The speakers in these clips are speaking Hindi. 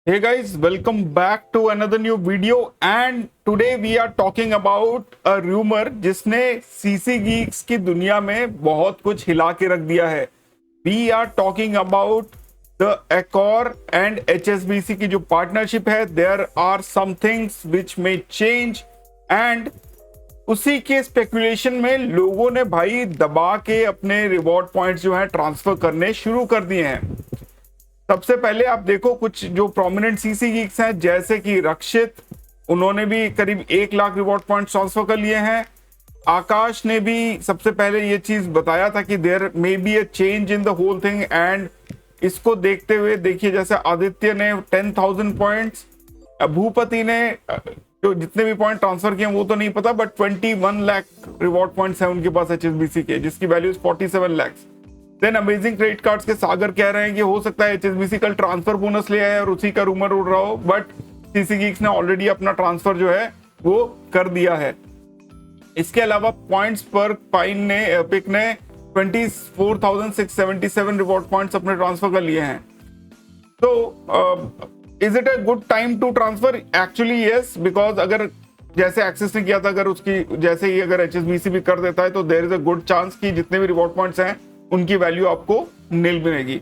Hey guys, welcome back to another new video and today we are talking about a rumor जिसने सीसी गीक्स की दुनिया में बहुत कुछ हिला के रख दिया है। We are talking about the Accor and HSBC की जो पार्टनरशिप है। There are some things which may change and उसी के स्पेकुलेशन में लोगों ने भाई दबा के अपने रिवॉर्ड पॉइंट्स जो है ट्रांसफर करने शुरू कर दिए हैं। सबसे पहले आप देखो कुछ जो प्रोमिनेंट सीसी गीक्स हैं जैसे कि रक्षित, उन्होंने भी करीब 1 लाख रिवॉर्ड पॉइंट ट्रांसफर कर लिए हैं। आकाश ने भी सबसे पहले ये चीज बताया था कि there may be a change in the whole thing and इसको देखते हुए देखिए जैसे आदित्य ने 10,000 पॉइंट्स, भूपति ने जो जितने भी पॉइंट ट्रांसफर किए वो तो नहीं पता बट 21 लाख रिवॉर्ड पॉइंट्स हैं उनके पास एचएसबीसी के, जिसकी value 47 lakh. Then amazing credit cards के सागर कह रहे हैं कि हो सकता है एचएसबीसी कल ट्रांसफर बोनस ले आए और उसी का रूमर उड़ रहा हो, बट सीसी गीक्स ने ऑलरेडी अपना ट्रांसफर जो है वो कर दिया है। इसके अलावा पॉइंट्स पर पिक ने 24,677 रिवॉर्ड पॉइंट्स अपने ट्रांसफर कर लिए हैं। तो is it a good time to transfer? Actually yes, because अगर जैसे एक्सिस ने किया था, अगर उसकी जैसे ही अगर एचएसबीसी भी कर देता है तो there is a good chance कि जितने भी रिवॉर्ड पॉइंट्स हैं उनकी वैल्यू आपको नील मिलेगी।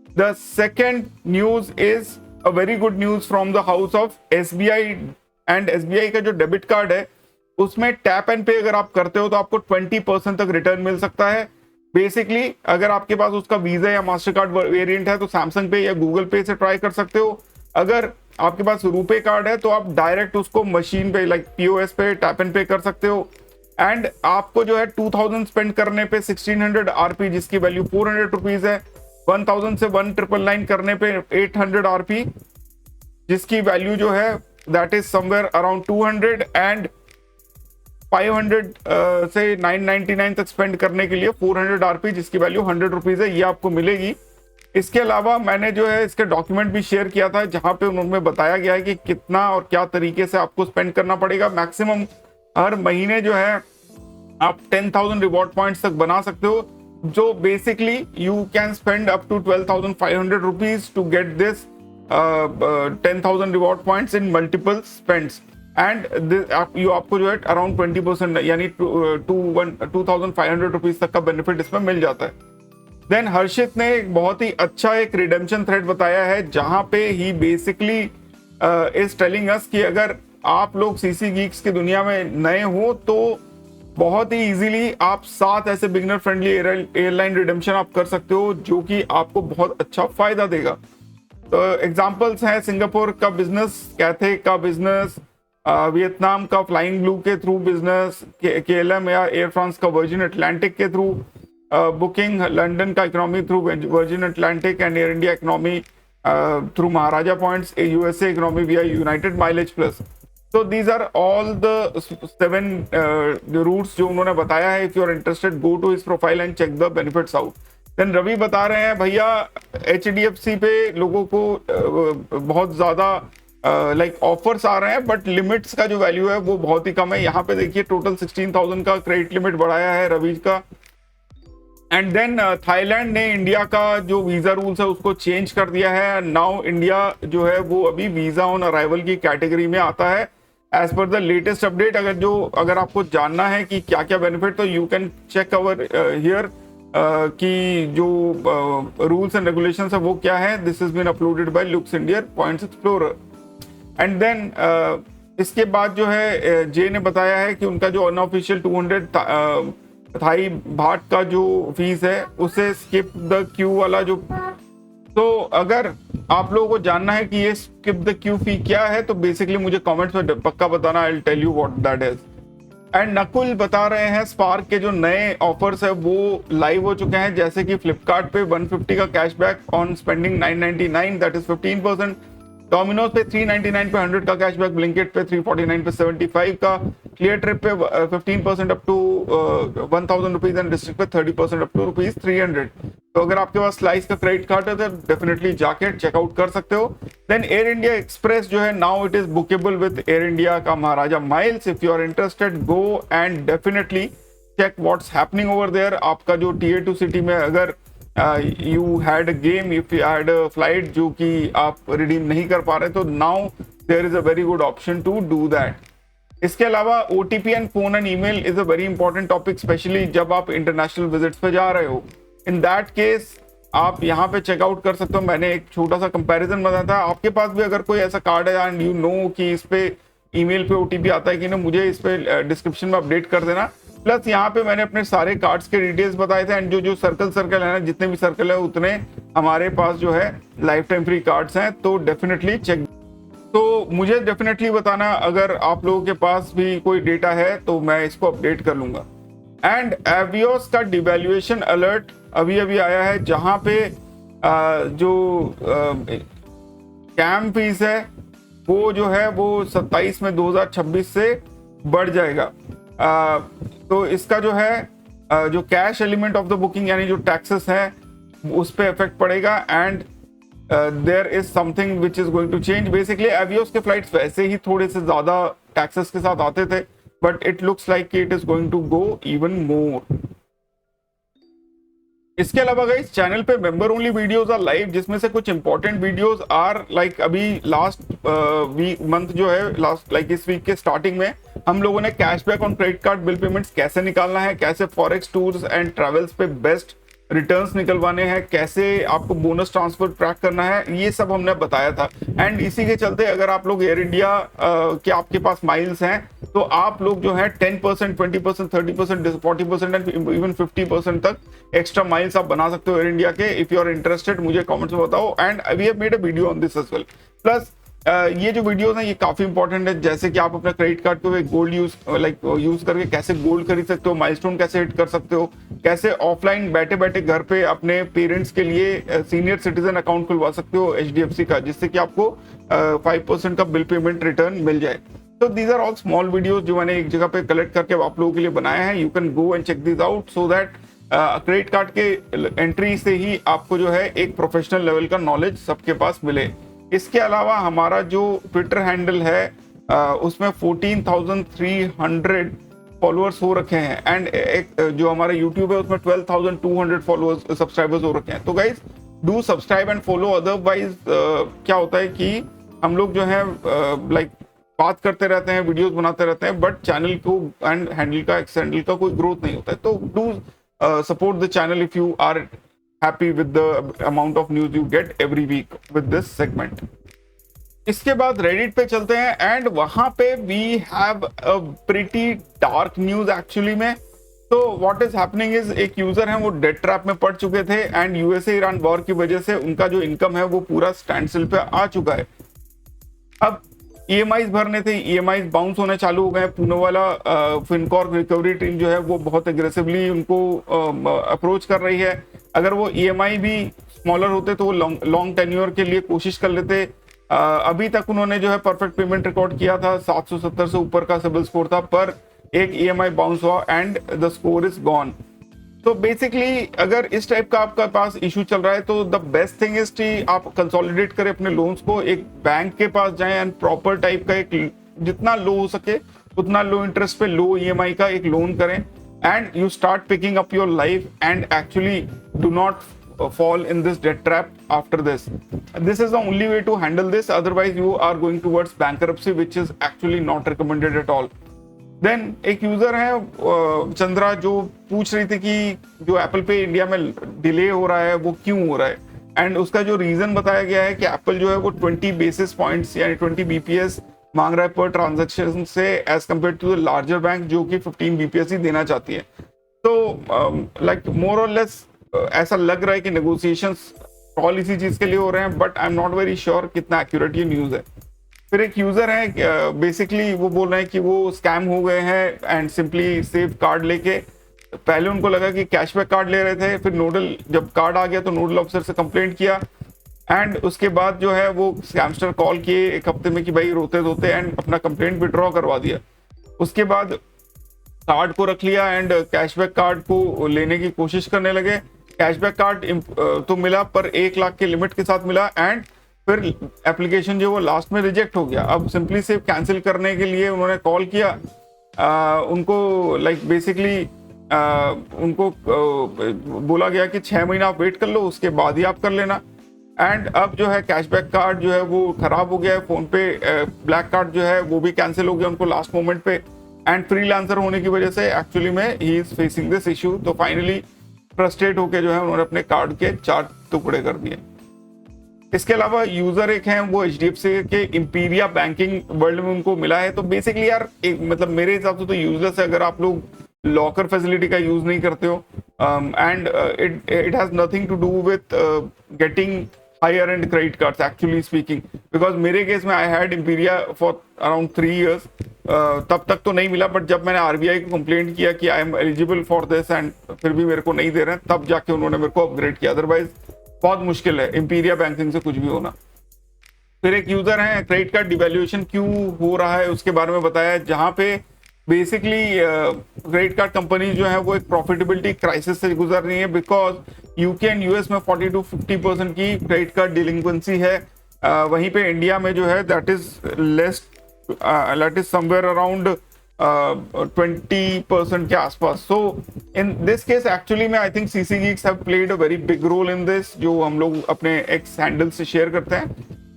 The second news is a very good news from the house of SBI and SBI का जो डेबिट कार्ड है उसमें टैप एंड पे अगर आप करते हो तो आपको 20% तक रिटर्न मिल सकता है। बेसिकली अगर आपके पास उसका वीजा या मास्टर कार्ड वेरिएंट है तो सैमसंग पे या गूगल पे से ट्राई कर सकते हो। अगर आपके पास रुपे कार्ड है तो आप डायरेक्ट उसको मशीन पे लाइक पीओएस पे टैप एंड पे कर सकते हो। एंड आपको जो है 2000 स्पेंड करने पे 1600 आरपी जिसकी वैल्यू 400 रुपीज है, 1000 से 1999 करने पे 800 आरपी जिसकी वैल्यू जो है that is somewhere around 200 and 500 से 999 तक स्पेंड करने के लिए 400 आरपी जिसकी वैल्यू 100 रुपीज है, ये आपको मिलेगी। इसके अलावा मैंने जो है इसके डॉक्यूमेंट भी शेयर किया था जहां पे उन्होंने बताया गया है कि कितना और क्या तरीके से आपको स्पेंड करना पड़ेगा। मैक्सिमम हर महीने जो है आप 10,000 रिवॉर्ड पॉइंट्स तक बना सकते हो, जो basically you can spend up to 12,500 rupees to get this 10,000 reward points in multiple spends and आपको जो है अराउंड 20% यानी 2,500 रुपीज तक का बेनिफिट इसमें मिल जाता है। देन हर्षित ने एक बहुत ही अच्छा एक रिडेम्पशन थ्रेड बताया है जहां पे ही बेसिकली इज टेलिंग अस कि अगर आप लोग सीसी गीक्स की दुनिया में नए हो तो बहुत ही इजीली आप 7 ऐसे बिगिनर फ्रेंडली एयरलाइन रिडेम्पशन आप कर सकते हो जो कि आपको बहुत अच्छा फायदा देगा। तो एग्जांपल्स हैं सिंगापुर का बिजनेस, कैथे का बिजनेस, वियतनाम का फ्लाइंग ब्लू के थ्रू बिजनेस, केएलएम या एयर फ्रांस का वर्जिन अटलांटिक के थ्रू बुकिंग, लंदन का economy through Virgin Atlantic and Air India economy through Maharaja points, USA economy via United Mileage Plus. So these are all the 7 routes जो उन्होंने बताया है। If you are interested, go to his profile and check the benefits out. Then Ravi बता रहे हैं भैया HDFC पे लोगों को बहुत ज्यादा लाइक ऑफर्स आ रहे हैं बट लिमिट्स का जो वैल्यू है वो बहुत ही कम है। यहाँ पे देखिए टोटल 16,000 का क्रेडिट लिमिट बढ़ाया है रवि का। एंड देन थाईलैंड ने इंडिया का जो वीजा रूल्स है उसको चेंज कर दिया है। नाउ इंडिया जो है वो अभी वीजा ऑन अराइवल की कैटेगरी में आता है as per the latest update. अगर आपको जानना है कि क्या क्या बेनिफिट, तो you can check our here कि जो रूल्स एंड रेगुलेशंस है वो क्या है। This is been uploaded by looks India points explorer. And then इसके बाद जो है जे ने बताया है कि उनका जो अनऑफिशियल 200 थाई भाट का जो फीस है उसे स्किप द क्यू वाला जो, तो अगर आप लोगों को जानना है कि ये स्किप द क्यू फी क्या है तो बेसिकली मुझे कमेंट्स में पक्का बताना, I will tell you what that is. And Nakul बता रहे हैं स्पार्क के जो नए ऑफर्स है वो लाइव हो चुके हैं, जैसे कि फ्लिपकार्ट पे 150 का cashback on spending 999 that is 15%, Domino's पे 399 पे 100 का कैशबैक, ब्लिंकिट पे 349 पे 75 का, क्लियर ट्रिप पे 15% up to 1,000 rupees and District पे 30% अप टू रुपीज 300। तो अगर आपके पास स्लाइस का क्रेडिट कार्ड है तो डेफिनेटली जाके चेकआउट कर सकते हो। देन एयर इंडिया एक्सप्रेस जो है now it is bookable with Air India का Maharaja miles. If you are interested go and definitely check what's happening over there. आपका जो टियर 2 सिटी में अगर you had a game, if you had a flight जो कि आप रिडीम नहीं कर पा रहे, तो now there is a very good option to do that. इसके अलावा OTP and phone and email is a very important topic, specially जब आप इंटरनेशनल विजिट्स पे जा रहे हो। इन दैट केस आप यहाँ पे चेकआउट कर सकते हो। मैंने एक छोटा सा कंपैरिजन बताया था, आपके पास भी अगर कोई ऐसा कार्ड है एंड यू नो कि इस पे ईमेल पे OTP आता है कि नहीं, मुझे इस पे डिस्क्रिप्शन में अपडेट कर देना। प्लस यहाँ पे मैंने अपने सारे कार्ड्स के डिटेल्स बताए थे, एंड जो सर्कल है ना, जितने भी सर्कल है उतने हमारे पास जो है लाइफ टाइम फ्री कार्ड्स हैं, तो डेफिनेटली चेक। तो मुझे डेफिनेटली बताना अगर आप लोगों के पास भी कोई डेटा है, तो मैं इसको अपडेट कर लूंगा। एंड एवियोस का डिवैल्यूएशन अलर्ट अभी अभी आया है, जहां पे जो कैम फीस है वो जो है वो 27 में 2026 से बढ़ जाएगा। तो इसका जो है जो cash element of the booking यानी जो टैक्सेस है उस पर इफेक्ट पड़ेगा, and there is something which is going to change. Basically Avios के फ्लाइट्स वैसे ही थोड़े से ज्यादा टैक्सेस के साथ आते थे, but it looks like it is going to go even more. इसके अलावा गाइस चैनल पे member only videos are live, जिसमें से कुछ इंपॉर्टेंट वीडियोस आर लाइक अभी लास्ट वीक मंथ जो है लास्ट लाइक इस वीक के स्टार्टिंग में हम लोगों ने cashback on credit card bill payments कैसे निकालना है, कैसे फॉरेक्स टूर्स एंड ट्रेवल्स पे बेस्ट रिटर्न्स निकलवाने हैं, कैसे आपको बोनस ट्रांसफर ट्रैक करना है, ये सब हमने बताया था। एंड इसी के चलते अगर आप लोग एयर इंडिया के आपके पास माइल्स हैं, तो आप लोग जो है 10%, 20%, 30%, 40% एंड इवन 50% तक एक्स्ट्रा माइल्स आप बना सकते हो एयर इंडिया के। इफ यू आर इंटरेस्टेड मुझे कमेंट्स में बताओ, and we have made a video on this as well. Plus ये जो वीडियोस हैं ये काफी इंपॉर्टेंट है, जैसे कि आप अपना क्रेडिट कार्ड को गोल्ड यूज करके कैसे गोल्ड खरीद सकते हो, माइलस्टोन कैसे हिट कर सकते हो, कैसे ऑफलाइन बैठे बैठे घर पे अपने पेरेंट्स के लिए सीनियर सिटीजन अकाउंट खुलवा सकते हो HDFC का, जिससे कि आपको 5% का बिल पेमेंट रिटर्न मिल जाए। तो these are all small videos जो मैंने एक जगह पे कलेक्ट करके आप लोगों के लिए बनाए हैं। You can go and check this out so that credit card के एंट्री से ही आपको जो है एक प्रोफेशनल लेवल का नॉलेज सबके पास मिले। इसके अलावा हमारा जो ट्विटर हैंडल है उसमें 14,300 फॉलोअर्स हो रखे हैं, एंड एक जो हमारा यूट्यूब है उसमें 12,200 फॉलोअर्स सब्सक्राइबर्स हो रखे हैं। तो guys do subscribe and follow, otherwise क्या होता है कि हम लोग जो है लाइक बात करते रहते हैं, वीडियोस बनाते रहते हैं, बट चैनल को एंड हैंडल का एक्स हैंडल का कोई ग्रोथ नहीं होता है। तो do support the channel if you are happy with the amount of news you get every week with this segment. इसके बाद रेडिट पे चलते हैं, एंड वहां पे we have a pretty dark news actually में। तो व्हाट इज हैपनिंग इज, एक यूजर है वो डेट ट्रैप में पड़ चुके थे, एंड यूएसए ईरान वॉर की वजह से उनका जो इनकम है वो पूरा स्टैंड स्टिल पे आ चुका है। अब EMIs भरने थे, EMIs बाउंस होने चालू हो गए। पूनावाला फिनकॉर्प रिकवरी टीम जो है वो बहुत एग्रेसिवली उनको अप्रोच कर रही है। अगर वो EMI भी स्मॉलर होते तो वो लॉन्ग टेन्योर के लिए कोशिश कर लेते। अभी तक उन्होंने जो है परफेक्ट पेमेंट रिकॉर्ड किया था, 770 से ऊपर का सिबिल स्कोर था, पर एक EMI बाउंस हुआ and the score is gone. तो बेसिकली अगर इस टाइप का आपका पास इशू चल रहा है, तो द बेस्ट थिंग इज कि आप कंसोलिडेट करें अपने लोन्स को, एक बैंक के पास जाएं एंड प्रॉपर टाइप का एक जितना लो हो सके उतना लो इंटरेस्ट पे लो EMI का एक लोन करें, and you start picking up your life and actually do not fall in this debt trap after this. This is the only way to handle this, otherwise you are going towards bankruptcy, which is actually not recommended at all. Then एक यूजर है चंद्रा जो पूछ रही थी कि जो एप्पल पे इंडिया में डिले हो रहा है वो क्यों हो रहा है, एंड उसका जो रीजन बताया गया है कि एप्पल जो है वो 20 बेसिस पॉइंट्स यानी 20 BPS मांग रहा है पर ट्रांजैक्शन से, as compare to the larger bank जो कि 15 BPS ही देना चाहती है। तो लाइक मोर और लेस ऐसा लग रहा है कि नेगोशिएशंस कॉल इसी चीज के लिए हो रहे हैं, but I am not very sure कितना एक्यूरेट ये न्यूज है। फिर एक यूजर है बेसिकली वो बोल रहे हैं कि वो स्कैम हो गए हैं, एंड सिंपली सेव कार्ड लेके पहले उनको लगा कि कैशबैक कार्ड ले रहे थे, फिर नोडल जब कार्ड आ गया तो नोडल ऑफिसर से कंप्लेंट किया, एंड उसके बाद जो है वो स्कैमस्टर कॉल किए एक हफ्ते में कि भाई रोते धोते, एंड अपना कंप्लेंट विड्रॉ करवा दिया। उसके बाद कार्ड को रख लिया एंड कैशबैक कार्ड को लेने की कोशिश करने लगे। कैशबैक कार्ड तो मिला पर 1 लाख के लिमिट के साथ मिला, एंड फिर एप्लीकेशन जो वो लास्ट में रिजेक्ट हो गया। अब सिंपली सिर्फ कैंसिल करने के लिए उन्होंने कॉल किया, उनको लाइक बेसिकली उनको बोला गया कि 6 महीना आप वेट कर लो, उसके बाद ही आप कर लेना। एंड अब जो है कैशबैक कार्ड जो है वो खराब हो गया है, फोन पे ब्लैक कार्ड जो है वो भी कैंसिल हो गया उनको लास्ट मोमेंट पे। एंड फ्रीलांसर होने की वजह से एक्चुअली में he is facing this issue. तो फाइनली फ्रस्ट्रेट होकर जो है उन्होंने अपने कार्ड के 4 टुकड़े कर दिए। इसके अलावा यूजर एक हैं वो एचडीएफसी के इम्पीरिया बैंकिंग वर्ल्ड में उनको मिला है। तो बेसिकली यार मतलब मेरे हिसाब से तो यूजलेस है अगर आप लोग लॉकर फैसिलिटी का यूज नहीं करते हो। And it has nothing to do with getting higher and credit cards actually speaking, because मेरे केस में I had Imperia for around 3 years। तब तक तो नहीं मिला, बट जब मैंने आरबीआई को कंप्लेंट किया कि I am eligible for this and फिर भी मेरे को नहीं दे रहे हैं, तब जाके उन्होंने मेरे को अपग्रेड किया। अदरवाइज बहुत मुश्किल है इम्पीरिया बैंकिंग से कुछ भी होना। फिर एक यूजर है क्रेडिट कार्ड डिवैल्यूएशन क्यों हो रहा है उसके बारे में बताया है, जहां पे बेसिकली क्रेडिट कार्ड कंपनी जो है वो एक प्रॉफिटेबिलिटी क्राइसिस से गुजर रही है, बिकॉज यूके एंड यूएस में 40 to 50% की क्रेडिट कार्ड डिलिंक्वेंसी है। वहीं पे इंडिया में जो है that is less, that is somewhere around 20% के आसपास। So in this case actually में I think CC geeks have played a very big role in this, जो हम लोग अपने एक्स हैंडल से शेयर करते हैं।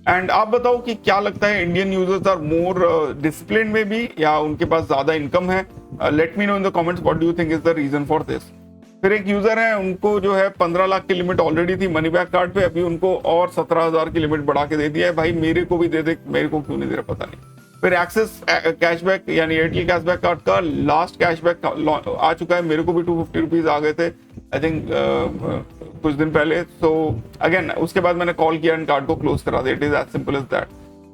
एंड आप बताओ कि क्या लगता है, Indian users are more discipline में भी, या उनके पास ज्यादा इनकम है? Let me know in the comments what do you think is the reason for this. फिर एक यूजर है, उनको जो है 15 लाख की लिमिट ऑलरेडी थी मनी बैक कार्ड पे, अभी उनको और 17,000 की लिमिट बढ़ा के दे दिया है। भाई मेरे को भी दे दे, मेरे को क्यों नहीं दे रहा पता नहीं। फिर एक्सेस कैशबैक यानी एयरटेल कैशबैक कार्ड का लास्ट कैशबैक आ चुका है, मेरे को भी 250 रुपीज आ गए थे आई थिंक कुछ दिन पहले। सो अगेन उसके बाद मैंने कॉल किया एंड कार्ड को क्लोज करा दिया। It is as simple as that.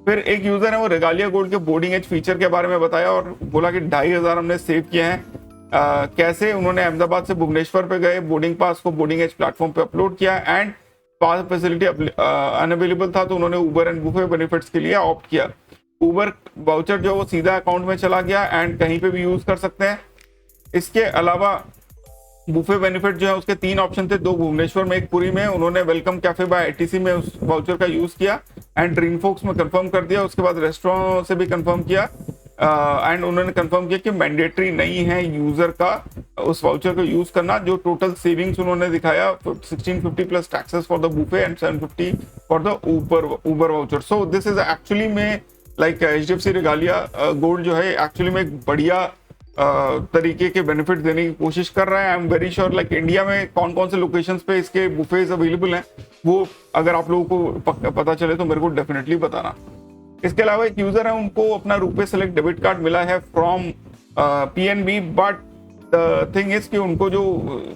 फिर एक यूजर है वो रेगालिया गोल्ड के बोर्डिंग एज फीचर के बारे में बताया और बोला कि 2,500 हमने सेव किए हैं। कैसे? उन्होंने अहमदाबाद से भुवनेश्वर पे गए, बोर्डिंग पास को बोर्डिंग एज प्लेटफॉर्म पे अपलोड किया एंड पास फैसिलिटी अनअवेलेबल था तो उन्होंने उबर एंड बुफे बेनिफिट्स के लिए ऑप्ट किया। उबर वाउचर जो वो सीधा अकाउंट में चला गया एंड कहीं पे भी यूज कर सकते हैं। इसके अलावा बुफे बेनिफिट जो है उसके 3 ऑप्शन थे, 2 भुवनेश्वर में, एक पुरी में। उन्होंने वेलकम कैफे बाय आईटीसी में उस वाउचर का यूज किया एंड ड्रीम फोक्स में कंफर्म कर दिया। उसके बाद रेस्टोरेंट से भी कंफर्म किया एंड उन्होंने कंफर्म किया कि मैंडेटरी नहीं है यूजर का उस वाउचर को यूज करना। जो टोटल सेविंग्स उन्होंने दिखाया 1650 plus taxes for the buffet and 750 for the Uber voucher. So this is actually में लाइक एचडीएफसी रेगालिया गोल्ड जो है एक्चुअली में एक बढ़िया तरीके के बेनिफिट देने की कोशिश कर रहा है। I am very sure like India में कौन कौन से लोकेशंस पे इसके बुफेज अवेलेबल हैं वो अगर आप लोगों को पता चले तो मेरे को डेफिनेटली बताना। इसके अलावा एक यूजर है, उनको अपना रुपए सेलेक्ट डेबिट कार्ड मिला है from PNB, but the thing is कि उनको जो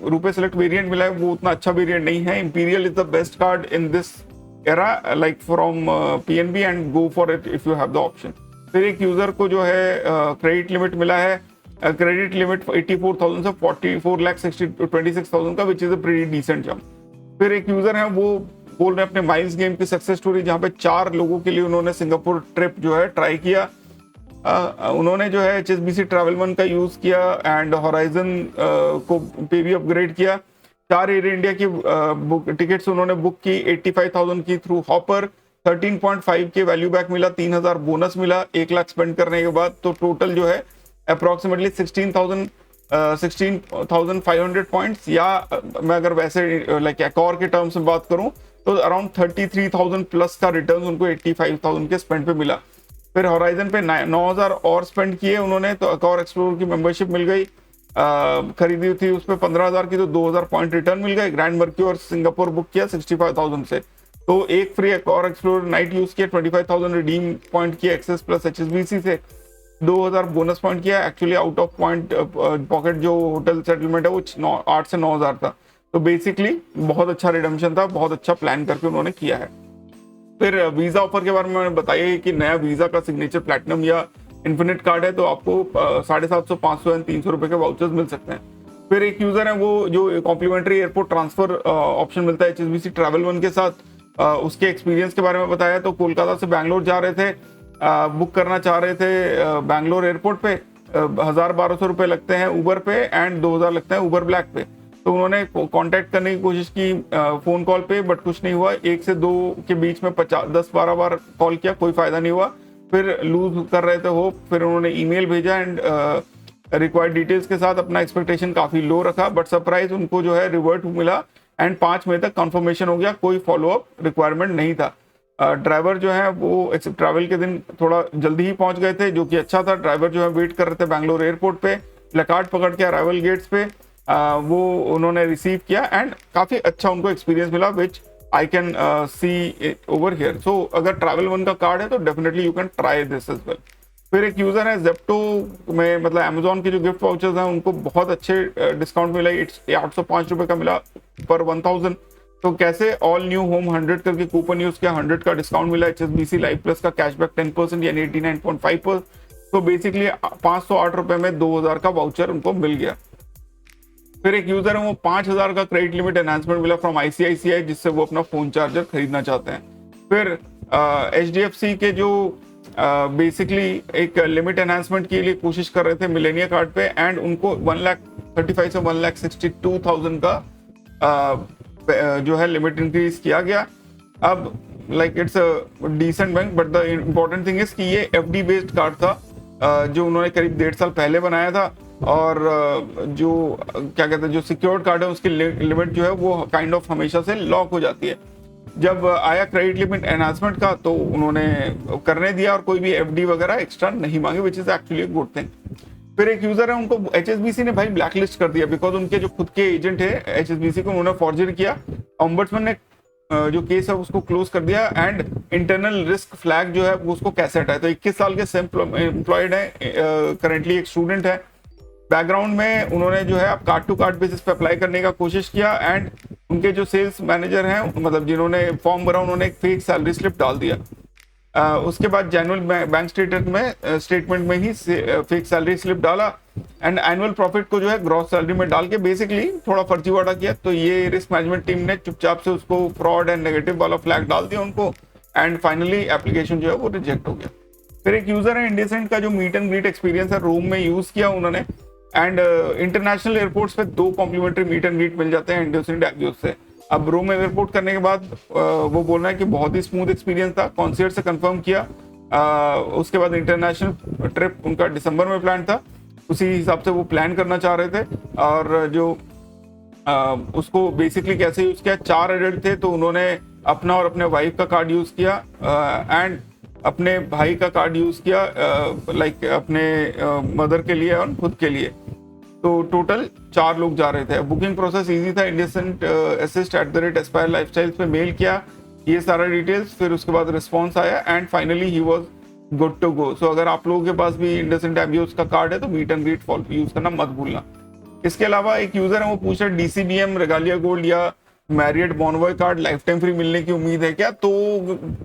रुपए सेलेक्ट वेरिएंट मिला है वो उतना अच्छा वेरिएंट नहीं है। Imperial is the best card in this era like from PNB and go for it if you have the option. फिर एक यूजर को जो है क्रेडिट लिमिट मिला है, क्रेडिट लिमिट 84,000 से 26,000 का, which is a pretty decent jump. फिर एक यूजर है वो बोल रहे हैं अपने माइल्स गेम की सक्सेस स्टोरी, जहां पे 4 लोगों के लिए उन्होंने सिंगापुर ट्रिप जो है ट्राई किया। उन्होंने जो है HSBC ट्रैवल वन का यूज किया एंड हॉराइजन को पे भी अपग्रेड किया। 4 एयर इंडिया की टिकट्स उन्होंने बुक की, 85,000 की थ्रू हॉपर, 13.5 के वैल्यू बैक मिला, 3,000 बोनस मिला 1 लाख स्पेंड करने के बाद। तो टोटल जो है अप्रोक्सीमेटली 16,500 पॉइंट्स, या मैं अगर वैसे लाइक एकॉर के टर्म्स में बात करूं तो अराउंड 33,000 प्लस का रिटर्न उनको 85,000 के स्पेंड पे मिला। फिर हॉराइजन पे 9,000 और स्पेंड किए उन्होंने तो एकॉर एक्सप्लोरर की मेंबरशिप मिल गई, खरीदी थी उस पर 15,000 की तो 2,000 पॉइंट रिटर्न मिल गए। ग्रैंड मर्क्यू और सिंगापुर बुक किया 65,000 से, तो एक फ्री एकॉर एक्सप्लोरर नाइट यूज किया, 25,000 रिडीम पॉइंट किया एक्सेस प्लस HSBC से, 2,000 बोनस पॉइंट किया। Actually out of point pocket जो होटल सेटलमेंट है वो 8 से 9,000 था। तो बेसिकली बहुत अच्छा रिडम्पशन था, बहुत अच्छा प्लान करके उन्होंने किया है। फिर वीजा ऑफर के बारे में मैंने बताया कि नया वीजा का सिग्नेचर प्लैटिनम या इन्फिनिट कार्ड है तो आपको 750, 500 एंड 300 रुपए के वाउचर्स मिल सकते हैं। फिर एक यूजर है वो जो कॉम्प्लीमेंट्री एयरपोर्ट ट्रांसफर ऑप्शन मिलता है HSBC ट्रैवल वन के साथ, उसके एक्सपीरियंस के बारे में बताया। तो कोलकाता से बैंगलोर जा रहे थे, बुक करना चाह रहे थे बैंगलोर एयरपोर्ट पे, 1,000-1,200 रुपए लगते हैं उबर पे एंड 2,000 लगते हैं उबर ब्लैक पे। तो उन्होंने कांटेक्ट करने की कोशिश की फोन कॉल पे, बट कुछ नहीं हुआ। 1 से 2 के बीच में 10-12 बार कॉल किया, कोई फायदा नहीं हुआ। फिर लूज कर रहे थे होप, फिर उन्होंने ईमेल भेजा एंड रिक्वायर्ड डिटेल्स के साथ अपना एक्सपेक्टेशन काफी लो रखा, बट सरप्राइज उनको जो है रिवर्ट मिला एंड 5 मई तक कंफर्मेशन हो गया, कोई फॉलोअप रिक्वायरमेंट नहीं था। ड्राइवर जो है वो ट्रैवल के दिन थोड़ा जल्दी ही पहुंच गए थे, जो कि अच्छा था। ड्राइवर जो है वेट कर रहे थे बैंगलोर एयरपोर्ट पे, प्लेकार्ड पकड़ के अराइवल गेट्स पे वो उन्होंने रिसीव किया एंड काफी अच्छा उनको एक्सपीरियंस मिला, which I can see over here. So अगर ट्रैवल वन का कार्ड है तो definitely you can try this as well. फिर एक यूजर है जेप्टो में, मतलब अमेजोन के जो गिफ्ट वाउचर्स हैं उनको बहुत अच्छे डिस्काउंट मिला, 805 रुपए का मिला पर 1000। तो कैसे, ऑल न्यू होम 100 करके कूपन यूज किया, 100 का डिस्काउंट मिला, HSBC लाइव प्लस का कैशबैक 10% यानी 89.5%। तो बेसिकली 508 रुपए में 2000 का वाउचर उनको मिल गया। फिर एक यूजर है वो 5000 का क्रेडिट लिमिट एनहांसमेंट मिला फ्रॉम ICICI, जिससे वो अपना फोन चार्जर खरीदना चाहते हैं। फिर HDFC के जो बेसिकली एक लिमिट एनहांसमेंट के लिए कोशिश कर रहे थे मिलेनिया कार्ड पे, एंड उनको 1,35,000 से 1,62,000 का जो है लिमिट इंक्रीज किया गया। अब like it's a decent bank, but the important thing is कि ये FD बेस्ड कार्ड था जो उन्होंने करीब 1.5 साल पहले बनाया था, और जो क्या कहते हैं जो सिक्योर्ड कार्ड है उसकी लिमिट जो है वो काइंड ऑफ हमेशा से लॉक हो जाती है। जब आया क्रेडिट लिमिट एनहांसमेंट का तो उन्होंने करने दिया और कोई भी FD वगैरह एक्स्ट्रा नहीं मांगे, which is actually good thing. फिर एक यूजर है उनको HSBC ने भाई ब्लैकलिस्ट कर दिया, बिकॉज उनके जो खुद के एजेंट है HSBC को उन्होंने फॉर्जरी किया। ओम्बड्समैन ने जो केस है उसको क्लोज कर दिया, एंड इंटरनल रिस्क फ्लैग जो है वो उसको कैसे हटाए। तो 21 साल के एम्प्लॉयड है, करेंटली एक स्टूडेंट है। बैकग्राउंड में उन्होंने जो है अब कार्ड टू कार्ड बेसिस पे अप्लाई करने का कोशिश किया, एंड उनके जो सेल्स मैनेजर हैं, मतलब जिन्होंने फॉर्म भरा, उन्होंने एक फेक सैलरी स्लिप डाल दिया। उसके बाद जनरल बैंक स्टेटमेंट में ही फेक सैलरी स्लिप डाला, एंड एनुअल प्रॉफिट को जो है ग्रॉस सैलरी में डाल के बेसिकली थोड़ा फर्जीवाड़ा किया। तो ये रिस्क मैनेजमेंट टीम ने चुपचाप से उसको फ्रॉड एंड नेगेटिव वाला फ्लैग डाल दिया उनको, एंड फाइनली एप्लीकेशन जो है वो रिजेक्ट हो गया। फिर एक यूजर है इंडिसेंट का, जो मीट एंड ग्रीट एक्सपीरियंस है रोम में यूज किया उन्होंने, एंड इंटरनेशनल एयरपोर्ट्स पे 2 कॉम्प्लीमेंट्री मीट एंड ग्रीट मिल जाते हैं इंडिसेंट एग्योस से। अब रोम में एयरपोर्ट करने के बाद वो बोल रहा है कि बहुत ही स्मूथ एक्सपीरियंस था, कॉन्सियर्ट से कंफर्म किया। उसके बाद इंटरनेशनल ट्रिप उनका दिसंबर में प्लान था, उसी हिसाब से वो प्लान करना चाह रहे थे, और जो उसको बेसिकली कैसे यूज किया, 4 एडल्ट थे तो उन्होंने अपना और अपने वाइफ का कार्ड यूज किया, एंड अपने भाई का कार्ड यूज किया, लाइक अपने मदर के लिए और खुद के लिए। तो टोटल 4 लोग जा रहे थे। बुकिंग प्रोसेस इजी था, इंडिसेंट assist@aspire lifestyles पे मेल किया, ये सारा डिटेल्स, फिर उसके बाद रिस्पॉन्स आया, and finally he was good to go. So अगर आप लोगों के पास भी इंडिसेंट एग्योस का कार्ड है तो मीट एंड ग्रीट यूज करना मत भूलना। इसके अलावा एक यूजर है वो पूछ रहे DCBM रेगालिया गोल्ड या Marriott Bonvoy card life time free मिलने की उम्मीद है क्या? तो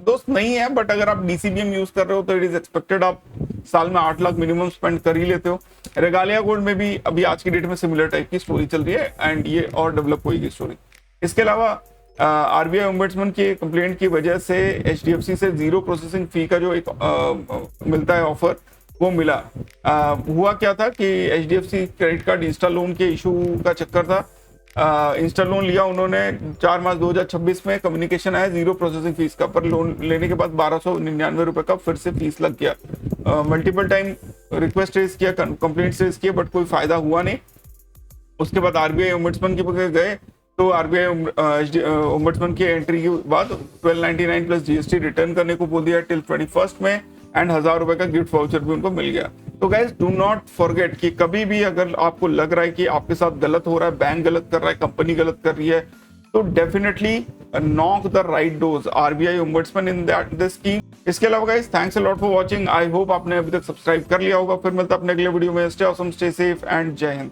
दोस्त नहीं है, बट अगर आप DCBM यूज कर रहे हो तो इट इज एक्सपेक्टेड आप साल में 8 लाख मिनिमम स्पेंड कर ही लेते हो। रेगालिया गोल्ड में भी अभी आज की डेट में सिमिलर टाइप की स्टोरी चल रही है, एंड ये और डेवलप होगी स्टोरी। इसके अलावा RBI ओम्बड्समैन की कंप्लेंट की वजह से HDFC से 0 प्रोसेसिंग फी का जो एक मिलता है ऑफर, वो मिला। हुआ क्या था कि HDFC credit card Insta loan के इशू का चक्कर था। इंस्टा लोन लिया उन्होंने 4 मार्च 2026 में, कम्युनिकेशन आया 0 प्रोसेसिंग फीस का, पर लोन लेने के बाद 1299 रुपए का फिर से फीस लग गया। मल्टीपल टाइम रिक्वेस्ट रेज किया, कंप्लेंट रेज किया, बट कोई फायदा हुआ नहीं। उसके बाद RBI ओम्बड्समैन के पास गए, तो RBI ओम्बड्समैन की एंट्री के बाद 1299 प्लस GST रिटर्न करने को बोल दिया टिल 21 में, एंड 1000 रुपए का गिफ्ट वाउचर भी उनको मिल गया। तो गाइस डू नॉट फॉरगेट कि कभी भी अगर आपको लग रहा है कि आपके साथ गलत हो रहा है, बैंक गलत कर रहा है, कंपनी गलत कर रही है, तो definitely knock the right doors, RBI ombudsman in that this scheme. इसके अलावा guys thanks a lot for watching, I hope आपने अभी तक सब्सक्राइब कर लिया होगा। फिर मिलता है अपने अगले वीडियो में। Stay awesome, stay safe, and जय हिंद।